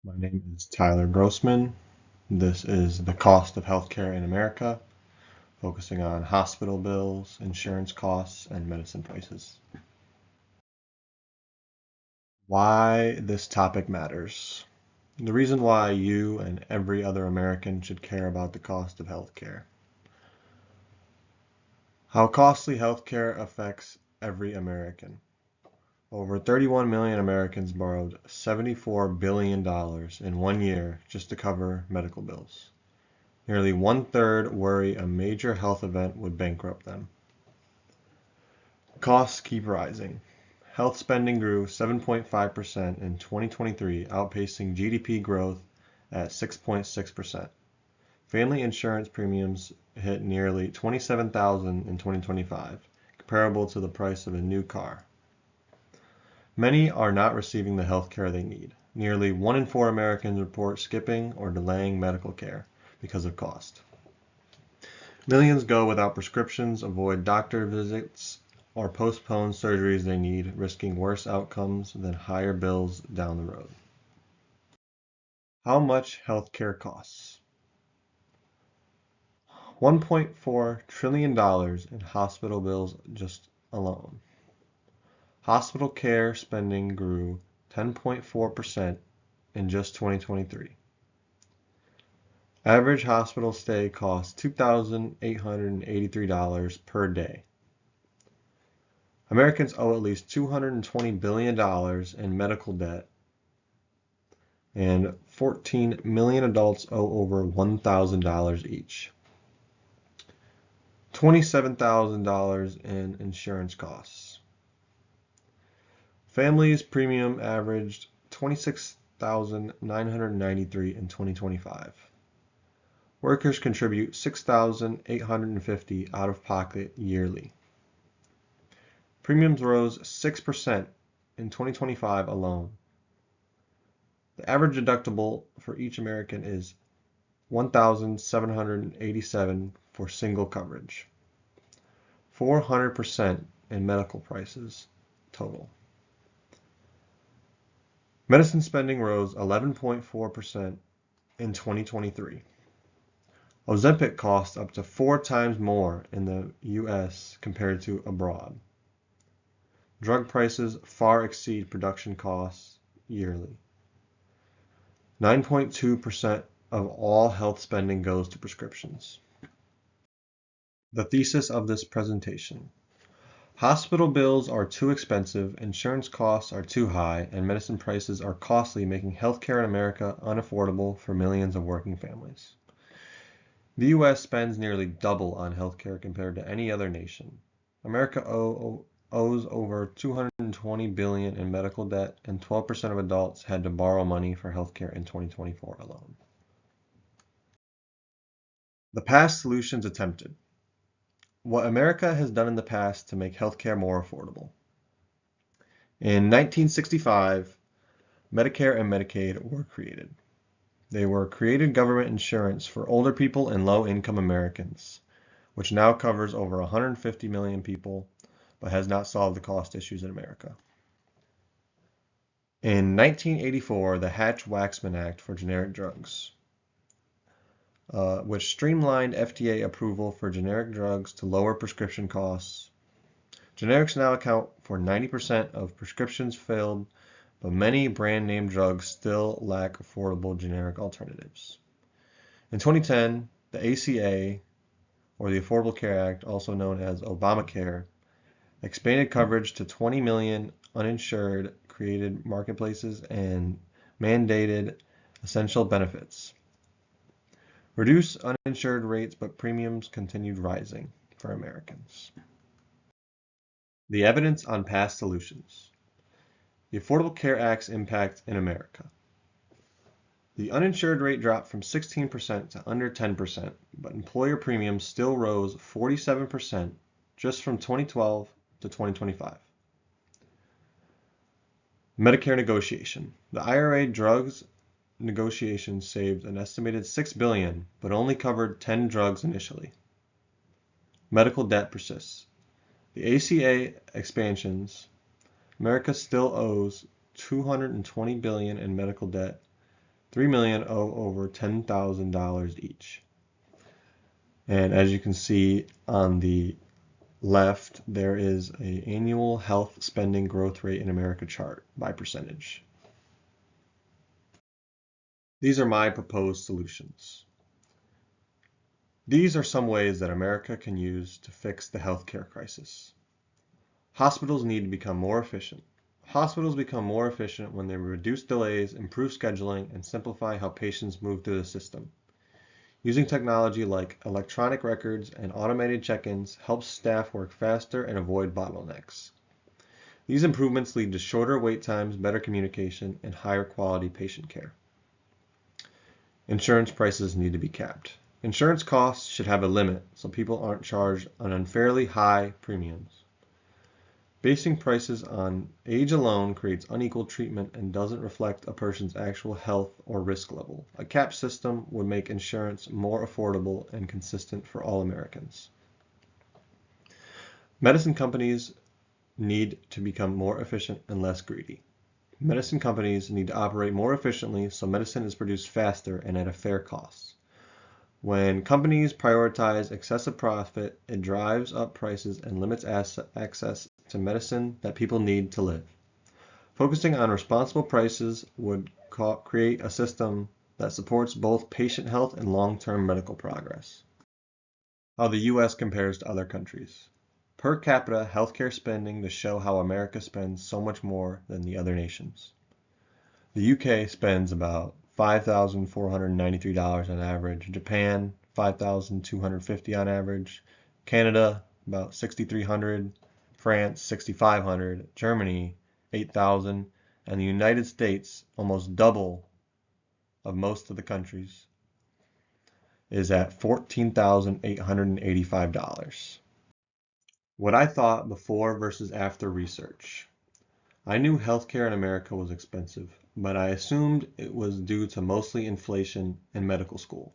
My name is Tyler Grossman. This is the cost of healthcare in America, focusing on hospital bills, insurance costs, and medicine prices. Why this topic matters. The reason why you and every other American should care about the cost of healthcare. How costly healthcare affects every American. Over 31 million Americans borrowed $74 billion in 1 year just to cover medical bills. Nearly one-third worry a major health event would bankrupt them. Costs keep rising. Health spending grew 7.5% in 2023, outpacing GDP growth at 6.6%. Family insurance premiums hit nearly $27,000 in 2025, comparable to the price of a new car. Many are not receiving the health care they need. Nearly 1 in 4 Americans report skipping or delaying medical care because of cost. Millions go without prescriptions, avoid doctor visits, or postpone surgeries they need, risking worse outcomes than higher bills down the road. How much healthcare costs? $1.4 trillion in hospital bills just alone. Hospital care spending grew 10.4% in just 2023. Average hospital stay costs $2,883 per day. Americans owe at least $220 billion in medical debt, and 14 million adults owe over $1,000 each. $27,000 in insurance costs. Families' premium averaged $26,993 in 2025. Workers contribute $6,850 out of pocket yearly. Premiums rose 6% in 2025 alone. The average deductible for each American is $1,787 for single coverage. 400% in medical prices total. Medicine spending rose 11.4% in 2023. Ozempic costs up to 4 times more in the US compared to abroad. Drug prices far exceed production costs yearly. 9.2% of all health spending goes to prescriptions. The thesis of this presentation. Hospital bills are too expensive, insurance costs are too high, and medicine prices are costly, making healthcare in America unaffordable for millions of working families. The US spends nearly double on healthcare compared to any other nation. America owes over $220 billion in medical debt, and 12% of adults had to borrow money for healthcare in 2024 alone. The past solutions attempted. What America has done in the past to make healthcare more affordable. In 1965, Medicare and Medicaid were created. They were created government insurance for older people and low-income Americans, which now covers over 150 million people, but has not solved the cost issues in America. In 1984, the Hatch-Waxman Act for generic drugs, which streamlined FDA approval for generic drugs to lower prescription costs. Generics now account for 90% of prescriptions filled, but many brand name drugs still lack affordable generic alternatives. In 2010, the ACA, or the Affordable Care Act, also known as Obamacare, expanded coverage to 20 million uninsured, created marketplaces, and mandated essential benefits. Reduced uninsured rates, but premiums continued rising for Americans. The evidence on past solutions. The Affordable Care Act's impact in America. The uninsured rate dropped from 16% to under 10%, but employer premiums still rose 47% just from 2012 to 2025. Medicare negotiation. The IRA drugs negotiation saved an estimated $6 billion, but only covered 10 drugs initially. Medical debt persists. The ACA expansions. America still owes $220 billion in medical debt, 3 million owe over $10,000 each. And as you can see on the left, there is an annual health spending growth rate in America chart by percentage. These are my proposed solutions. These are some ways that America can use to fix the healthcare crisis. Hospitals need to become more efficient. Hospitals become more efficient when they reduce delays, improve scheduling, and simplify how patients move through the system. Using technology like electronic records and automated check-ins helps staff work faster and avoid bottlenecks. These improvements lead to shorter wait times, better communication, and higher quality patient care. Insurance prices need to be capped. Insurance costs should have a limit so people aren't charged an unfairly high premiums. Basing prices on age alone creates unequal treatment and doesn't reflect a person's actual health or risk level. A cap system would make insurance more affordable and consistent for all Americans. Medicine companies need to become more efficient and less greedy. Medicine companies need to operate more efficiently so medicine is produced faster and at a fair cost. When companies prioritize excessive profit, it drives up prices and limits access to medicine that people need to live. Focusing on responsible prices would create a system that supports both patient health and long-term medical progress. How the U.S. compares to other countries. Per capita healthcare spending to show how America spends so much more than the other nations. The UK spends about $5,493 on average, Japan $5,250 on average, Canada about $6,300, France $6,500, Germany $8,000, and the United States, almost double of most of the countries, is at $14,885. What I thought before versus after research. I knew healthcare in America was expensive, but I assumed it was due to mostly inflation and medical school.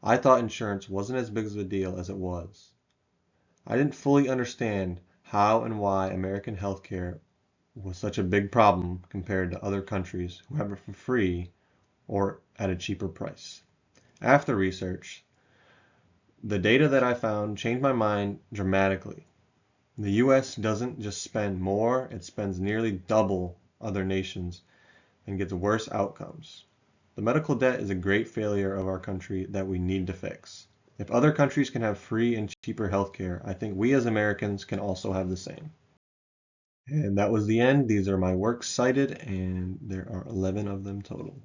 I thought insurance wasn't as big of a deal as it was. I didn't fully understand how and why American healthcare was such a big problem compared to other countries who have it for free or at a cheaper price. After research, the data that I found changed my mind dramatically. The US doesn't just spend more, it spends nearly double other nations and gets worse outcomes. The medical debt is a great failure of our country that we need to fix. If other countries can have free and cheaper healthcare, I think we as Americans can also have the same. And that was the end. These are my works cited, and there are 11 of them total.